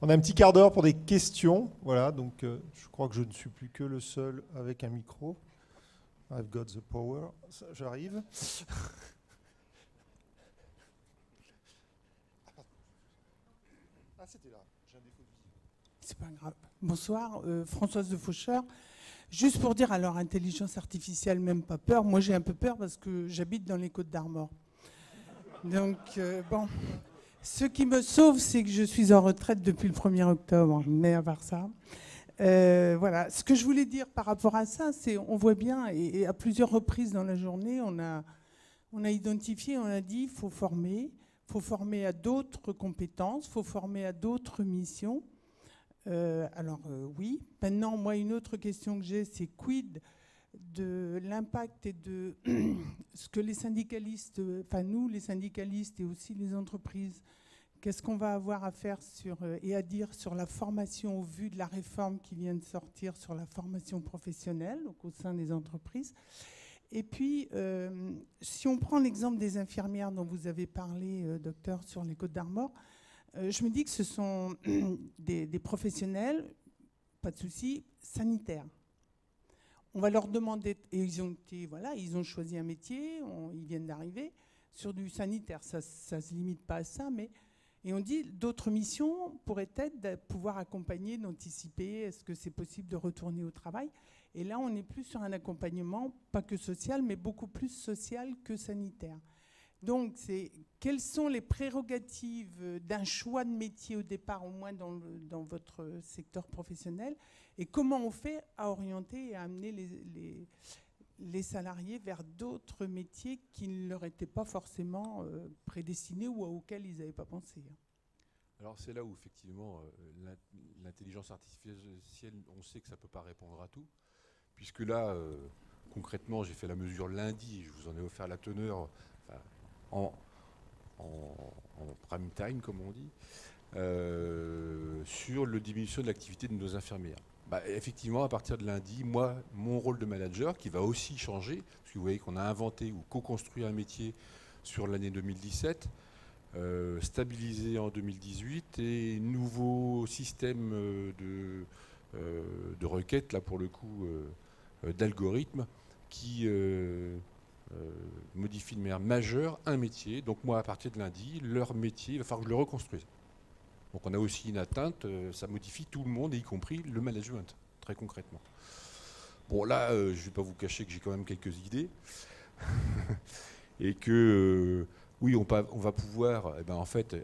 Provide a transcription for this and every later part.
On a un petit quart d'heure pour des questions. Voilà, donc je crois que je ne suis plus que le seul avec un micro. I've got the power. J'arrive. Ah, c'était là. J'ai un défaut de vision. C'est pas grave. Bonsoir, Françoise de Faucheur. Juste pour dire, alors, intelligence artificielle, même pas peur. Moi, j'ai un peu peur parce que j'habite dans les Côtes d'Armor. Donc, bon. Ce qui me sauve, c'est que je suis en retraite depuis le 1er octobre. Mais à part ça, voilà. Ce que je voulais dire par rapport à ça, c'est on voit bien, et à plusieurs reprises dans la journée, on a identifié, on a dit, il faut former à d'autres compétences, il faut former à d'autres missions. Oui. Maintenant, moi, une autre question que j'ai, c'est quid de l'impact et de ce que les syndicalistes, enfin nous, les syndicalistes et aussi les entreprises, qu'est-ce qu'on va avoir à faire et à dire sur la formation au vu de la réforme qui vient de sortir sur la formation professionnelle, donc au sein des entreprises. Et puis, si on prend l'exemple des infirmières dont vous avez parlé, docteur, sur les Côtes d'Armor, je me dis que ce sont des professionnels, pas de souci, sanitaires. On va leur demander, et ils ont choisi un métier, ils viennent d'arriver, sur du sanitaire. Ça ne se limite pas à ça, et on dit d'autres missions pourraient être de pouvoir accompagner, d'anticiper, est-ce que c'est possible de retourner au travail? Et là, on est plus sur un accompagnement, pas que social, mais beaucoup plus social que sanitaire. Donc, quelles sont les prérogatives d'un choix de métier au départ, au moins dans votre secteur professionnel, et comment on fait à orienter et à amener les salariés vers d'autres métiers qui ne leur étaient pas forcément prédestinés ou auxquels ils n'avaient pas pensé. Alors c'est là où effectivement l'intelligence artificielle, on sait que ça ne peut pas répondre à tout, puisque là, concrètement, j'ai fait la mesure lundi, je vous en ai offert la teneur en prime time, comme on dit, sur la diminution de l'activité de nos infirmières. Effectivement, à partir de lundi, moi, mon rôle de manager, qui va aussi changer, parce que vous voyez qu'on a inventé ou co-construit un métier sur l'année 2017, stabilisé en 2018, et nouveau système de requête, là pour le coup, d'algorithme, qui modifie de manière majeure un métier. Donc moi, à partir de lundi, leur métier, il va falloir que je le reconstruise. Donc on a aussi une atteinte, ça modifie tout le monde, y compris le management, très concrètement. Bon là, je ne vais pas vous cacher que j'ai quand même quelques idées. Et que, oui, on va pouvoir en fait,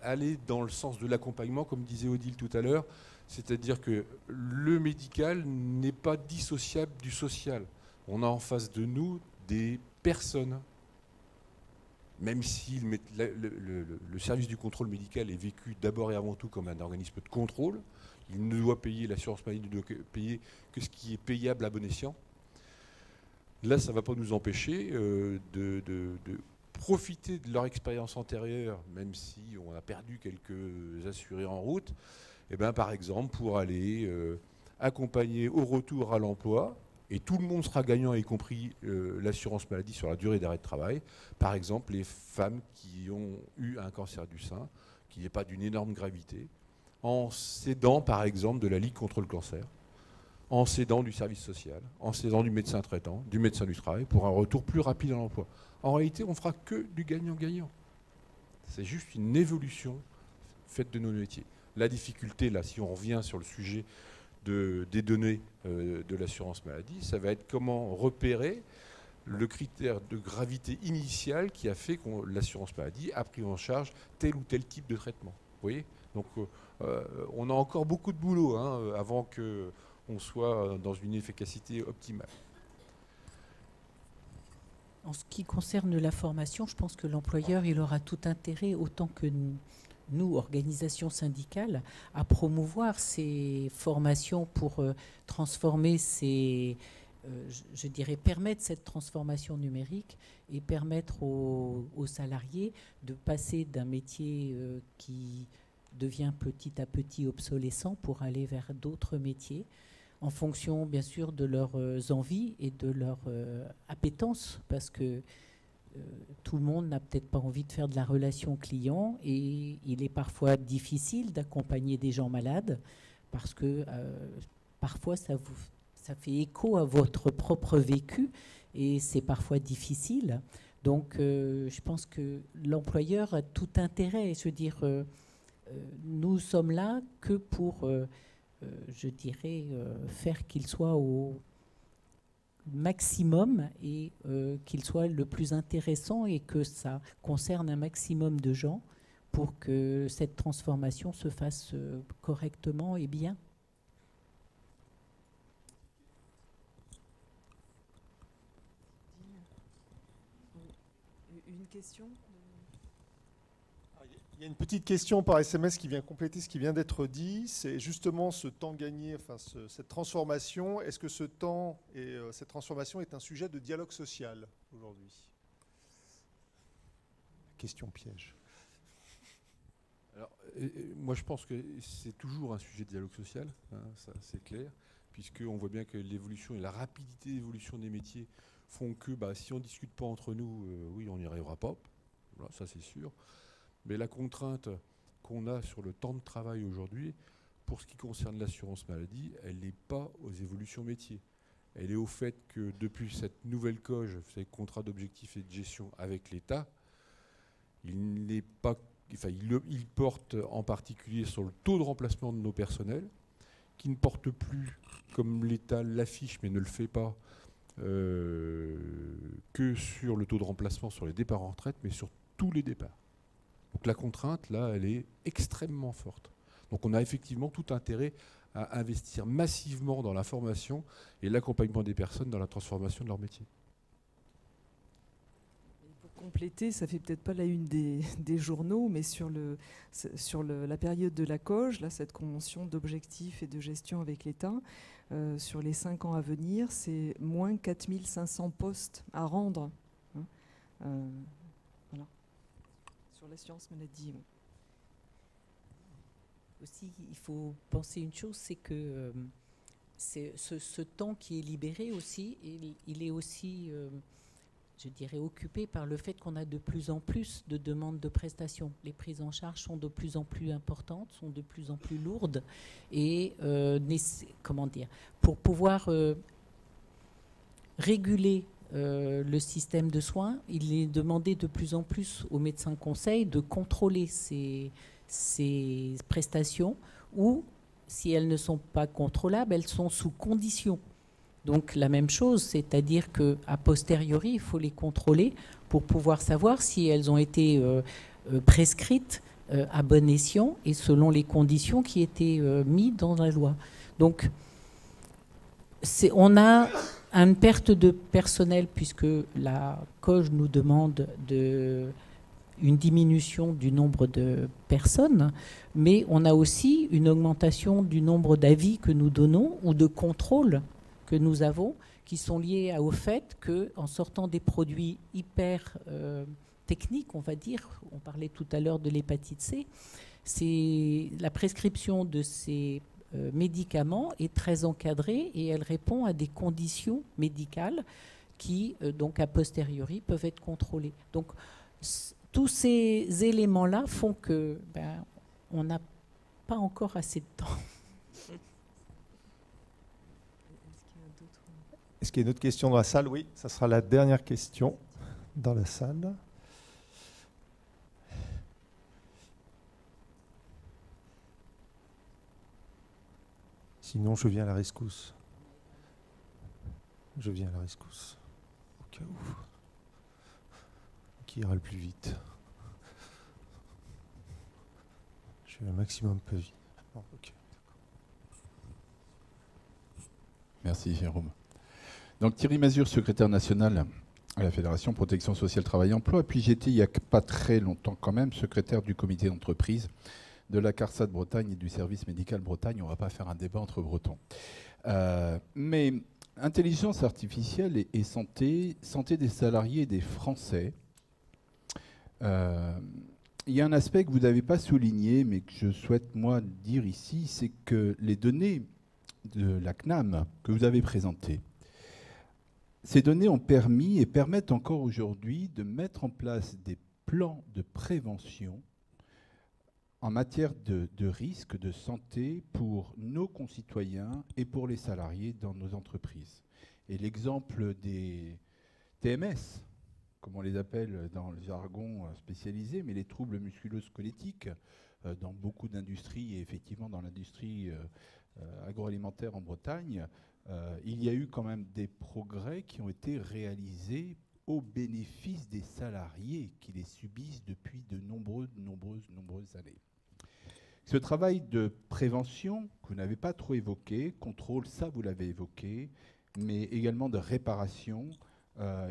aller dans le sens de l'accompagnement, comme disait Odile tout à l'heure, c'est-à-dire que le médical n'est pas dissociable du social. On a en face de nous des personnes. Même si le service du contrôle médical est vécu d'abord et avant tout comme un organisme de contrôle, il ne doit payer, l'assurance maladie ne doit payer que ce qui est payable à bon escient. Là, ça ne va pas nous empêcher de profiter de leur expérience antérieure, même si on a perdu quelques assurés en route, par exemple pour aller accompagner au retour à l'emploi, et tout le monde sera gagnant, y compris l'assurance maladie sur la durée d'arrêt de travail. Par exemple, les femmes qui ont eu un cancer du sein, qui n'est pas d'une énorme gravité, en s'aidant par exemple de la Ligue contre le cancer, en s'aidant du service social, en s'aidant du médecin traitant, du médecin du travail, pour un retour plus rapide à l'emploi. En réalité, on ne fera que du gagnant-gagnant. C'est juste une évolution faite de nos métiers. La difficulté, là, si on revient sur le sujet des données de l'assurance maladie, ça va être comment repérer le critère de gravité initial qui a fait que l'assurance maladie a pris en charge tel ou tel type de traitement. Vous voyez ? Donc on a encore beaucoup de boulot avant qu'on soit dans une efficacité optimale. En ce qui concerne la formation, je pense que l'employeur il aura tout intérêt, autant que nous, organisations syndicales, à promouvoir ces formations pour transformer je dirais, permettre cette transformation numérique et permettre aux salariés de passer d'un métier qui devient petit à petit obsolescent pour aller vers d'autres métiers, en fonction, bien sûr, de leurs envies et de leur appétence, parce que tout le monde n'a peut-être pas envie de faire de la relation client et il est parfois difficile d'accompagner des gens malades parce que parfois ça fait écho à votre propre vécu et c'est parfois difficile. Donc je pense que l'employeur a tout intérêt. Je veux dire, nous sommes là que pour, je dirais, faire qu'il soit au maximum et qu'il soit le plus intéressant et que ça concerne un maximum de gens pour que cette transformation se fasse correctement et bien. Une question ? Il y a une petite question par SMS qui vient compléter ce qui vient d'être dit. C'est justement ce temps gagné, enfin cette transformation. Est-ce que ce temps et cette transformation est un sujet de dialogue social aujourd'hui ? Question piège. Alors, moi, je pense que c'est toujours un sujet de dialogue social, hein, ça c'est clair, puisqu'on voit bien que l'évolution et la rapidité d'évolution des métiers font que si on ne discute pas entre nous, oui, on n'y arrivera pas. Voilà, ça c'est sûr. Mais la contrainte qu'on a sur le temps de travail aujourd'hui, pour ce qui concerne l'assurance maladie, elle n'est pas aux évolutions métiers. Elle est au fait que depuis cette nouvelle COG, ces contrats d'objectifs et de gestion avec l'État, il porte en particulier sur le taux de remplacement de nos personnels, qui ne porte plus, comme l'État l'affiche mais ne le fait pas, que sur le taux de remplacement sur les départs en retraite, mais sur tous les départs. Donc la contrainte, là, elle est extrêmement forte. Donc on a effectivement tout intérêt à investir massivement dans la formation et l'accompagnement des personnes dans la transformation de leur métier. Pour compléter, ça fait peut-être pas la une des journaux, mais sur la période de la COG, là, cette convention d'objectifs et de gestion avec l'État, sur les 5 ans à venir, c'est moins 4500 postes à rendre. Hein, voilà. Sur l'assurance maladie. Oui. Aussi, il faut penser une chose, c'est que ce temps qui est libéré aussi, il est aussi, je dirais, occupé par le fait qu'on a de plus en plus de demandes de prestations. Les prises en charge sont de plus en plus importantes, sont de plus en plus lourdes. Et, comment dire, pour pouvoir réguler le système de soins, il est demandé de plus en plus aux médecins conseils de contrôler ces prestations ou, si elles ne sont pas contrôlables, elles sont sous condition. Donc la même chose, c'est-à-dire qu'à posteriori, il faut les contrôler pour pouvoir savoir si elles ont été prescrites à bon escient et selon les conditions qui étaient mises dans la loi. Donc on a une perte de personnel puisque la COG nous demande une diminution du nombre de personnes, mais on a aussi une augmentation du nombre d'avis que nous donnons ou de contrôles que nous avons, qui sont liés au fait qu'en sortant des produits hyper techniques, on va dire, on parlait tout à l'heure de l'hépatite C, la prescription de ces médicaments est très encadrée et elle répond à des conditions médicales qui, donc a posteriori, peuvent être contrôlées. Donc, tous ces éléments-là font que on n'a pas encore assez de temps. Est-ce qu'il y a une autre question dans la salle ? Oui, ça sera la dernière question dans la salle. Sinon, je viens à la rescousse. Je viens à la rescousse, au cas où. Qui ira le plus vite. Je fais le maximum peu vite. Bon, okay. Merci Jérôme. Donc Thierry Mazur, secrétaire national à la Fédération Protection Sociale Travail Emploi, puis j'étais il n'y a pas très longtemps quand même secrétaire du comité d'entreprise de la CARSAT Bretagne et du service médical Bretagne. On ne va pas faire un débat entre Bretons. Mais intelligence artificielle et santé des salariés et des Français. Il y a un aspect que vous n'avez pas souligné, mais que je souhaite, moi, dire ici, c'est que les données de la CNAM que vous avez présentées Ces données ont permis et permettent encore aujourd'hui de mettre en place des plans de prévention en matière de risque de santé pour nos concitoyens et pour les salariés dans nos entreprises. Et l'exemple des TMS, comme on les appelle dans le jargon spécialisé, mais les troubles musculo-squelettiques, dans beaucoup d'industries, et effectivement dans l'industrie agroalimentaire en Bretagne, il y a eu quand même des progrès qui ont été réalisés au bénéfice des salariés qui les subissent depuis de nombreuses années. Ce travail de prévention, que vous n'avez pas trop évoqué, contrôle, ça vous l'avez évoqué, mais également de réparation,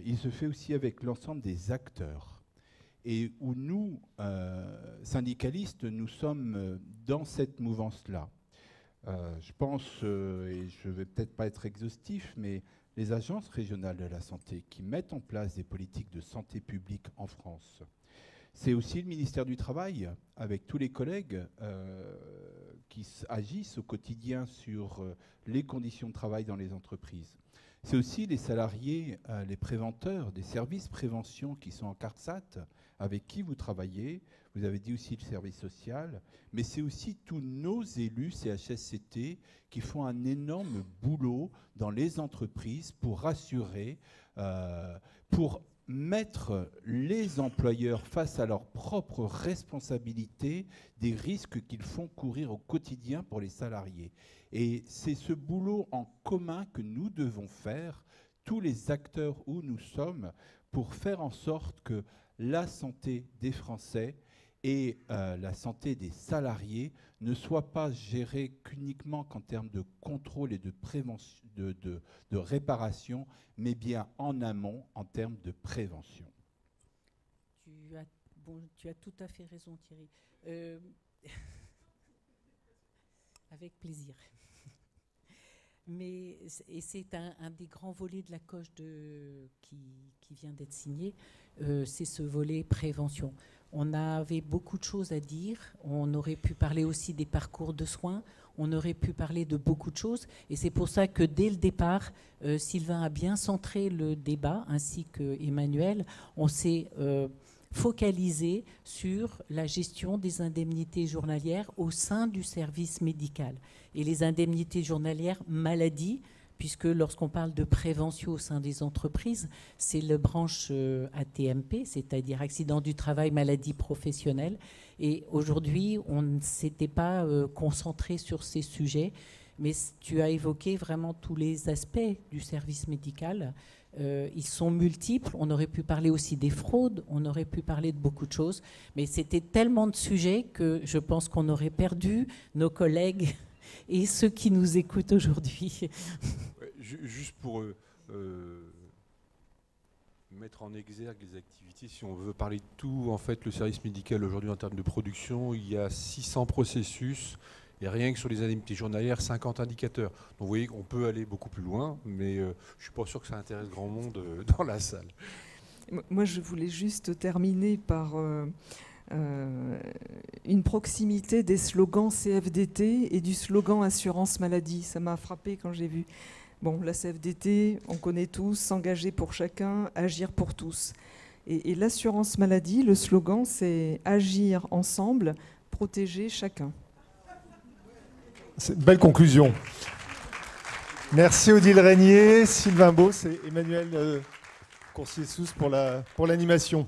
il se fait aussi avec l'ensemble des acteurs. Et où nous, syndicalistes, nous sommes dans cette mouvance-là. Je pense, et je ne vais peut-être pas être exhaustif, mais les agences régionales de la santé qui mettent en place des politiques de santé publique en France. C'est aussi le ministère du Travail, avec tous les collègues qui agissent au quotidien sur les conditions de travail dans les entreprises. C'est aussi les salariés, les préventeurs des services prévention qui sont en CARSAT, avec qui vous travaillez. Vous avez dit aussi le service social, mais c'est aussi tous nos élus CHSCT qui font un énorme boulot dans les entreprises pour rassurer, pour mettre les employeurs face à leurs propres responsabilités des risques qu'ils font courir au quotidien pour les salariés. Et c'est ce boulot en commun que nous devons faire, tous les acteurs où nous sommes, pour faire en sorte que la santé des Français et la santé des salariés ne soit pas gérée qu'uniquement qu'en termes de contrôle et de prévention, de réparation, mais bien en amont en termes de prévention. Tu as tout à fait raison, Thierry. Avec plaisir. Et c'est un des grands volets de la coche qui vient d'être signé, c'est ce volet prévention. On avait beaucoup de choses à dire, on aurait pu parler aussi des parcours de soins, on aurait pu parler de beaucoup de choses, et c'est pour ça que dès le départ, Sylvain a bien centré le débat, ainsi que Emmanuel. On s'est focalisé sur la gestion des indemnités journalières au sein du service médical. Et les indemnités journalières maladie, puisque lorsqu'on parle de prévention au sein des entreprises, c'est la branche AT-MP, c'est-à-dire accident du travail, maladie professionnelle. Et aujourd'hui, on ne s'était pas concentré sur ces sujets, mais tu as évoqué vraiment tous les aspects du service médical. Ils sont multiples. On aurait pu parler aussi des fraudes, on aurait pu parler de beaucoup de choses, mais c'était tellement de sujets que je pense qu'on aurait perdu nos collègues et ceux qui nous écoutent aujourd'hui. Ouais, juste pour mettre en exergue les activités, si on veut parler de tout, en fait, le service médical aujourd'hui en termes de production, il y a 600 processus. Et rien que sur les indemnités journalières, 50 indicateurs. Donc vous voyez qu'on peut aller beaucoup plus loin, mais je ne suis pas sûr que ça intéresse grand monde dans la salle. Moi, je voulais juste terminer par une proximité des slogans CFDT et du slogan assurance maladie. Ça m'a frappé quand j'ai vu. Bon, la CFDT, on connaît tous, s'engager pour chacun, agir pour tous. Et l'assurance maladie, le slogan, c'est agir ensemble, protéger chacun. C'est une belle conclusion. Merci Odile Régnier, Sylvain Beauce et Emmanuel Coursier-Sousse pour l'animation.